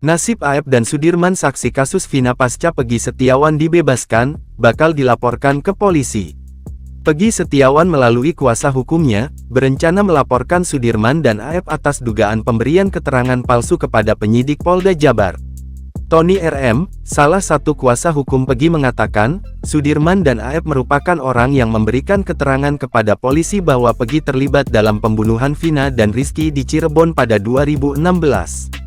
Nasib Aep dan Sudirman saksi kasus Vina pasca Peggy Setiawan dibebaskan, bakal dilaporkan ke polisi. Peggy Setiawan melalui kuasa hukumnya, berencana melaporkan Sudirman dan Aep atas dugaan pemberian keterangan palsu kepada penyidik Polda Jabar. Tony RM, salah satu kuasa hukum Peggy mengatakan, Sudirman dan Aep merupakan orang yang memberikan keterangan kepada polisi bahwa Peggy terlibat dalam pembunuhan Vina dan Rizky di Cirebon pada 2016.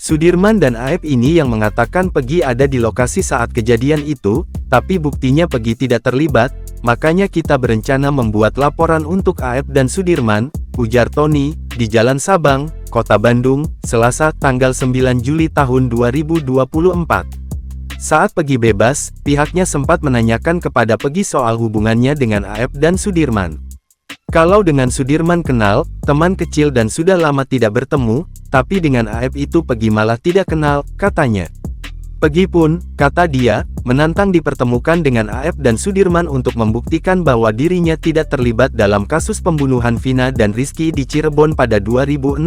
Sudirman dan Aep ini yang mengatakan Peggy ada di lokasi saat kejadian itu, tapi buktinya Peggy tidak terlibat, makanya kita berencana membuat laporan untuk Aep dan Sudirman, ujar Tony, di Jalan Sabang, Kota Bandung, Selasa, tanggal 9 Juli tahun 2024. Saat Peggy bebas, pihaknya sempat menanyakan kepada Peggy soal hubungannya dengan Aep dan Sudirman. Kalau dengan Sudirman kenal, teman kecil dan sudah lama tidak bertemu, tapi dengan Aep itu Peggy malah tidak kenal, katanya. Peggy pun, kata dia, menantang dipertemukan dengan Aep dan Sudirman untuk membuktikan bahwa dirinya tidak terlibat dalam kasus pembunuhan Vina dan Rizky di Cirebon pada 2016.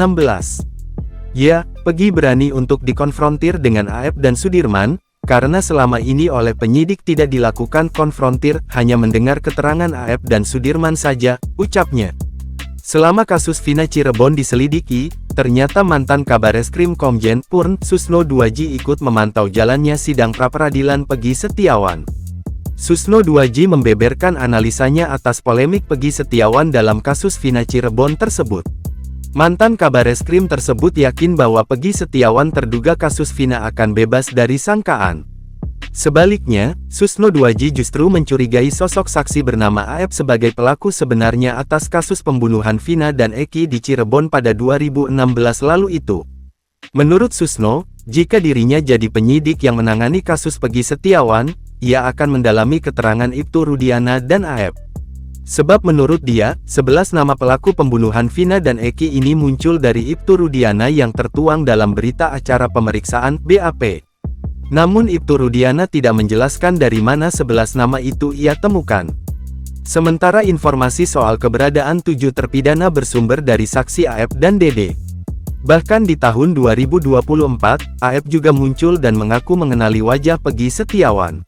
Ya, Peggy berani untuk dikonfrontir dengan Aep dan Sudirman, karena selama ini oleh penyidik tidak dilakukan konfrontir, hanya mendengar keterangan Aep dan Sudirman saja, ucapnya. Selama kasus Vina Cirebon diselidiki, ternyata mantan Kabareskrim Komjen Purn Susno Duaji ikut memantau jalannya sidang pra-peradilan Peggy Setiawan. Susno Duaji membeberkan analisanya atas polemik Peggy Setiawan dalam kasus Vina Cirebon tersebut. Mantan Kabareskrim tersebut yakin bahwa Peggy Setiawan terduga kasus Vina akan bebas dari sangkaan. Sebaliknya, Susno Duaji justru mencurigai sosok saksi bernama Aep sebagai pelaku sebenarnya atas kasus pembunuhan Vina dan Eki di Cirebon pada 2016 lalu itu. Menurut Susno, jika dirinya jadi penyidik yang menangani kasus Peggy Setiawan, ia akan mendalami keterangan Ibtu Rudiana dan Aep. Sebab menurut dia, 11 nama pelaku pembunuhan Vina dan Eki ini muncul dari Ibtu Rudiana yang tertuang dalam berita acara pemeriksaan BAP. Namun Ibtu Rudiana tidak menjelaskan dari mana 11 nama itu ia temukan. Sementara informasi soal keberadaan 7 terpidana bersumber dari saksi Aep dan Dede. Bahkan di tahun 2024, Aep juga muncul dan mengaku mengenali wajah Peggy Setiawan.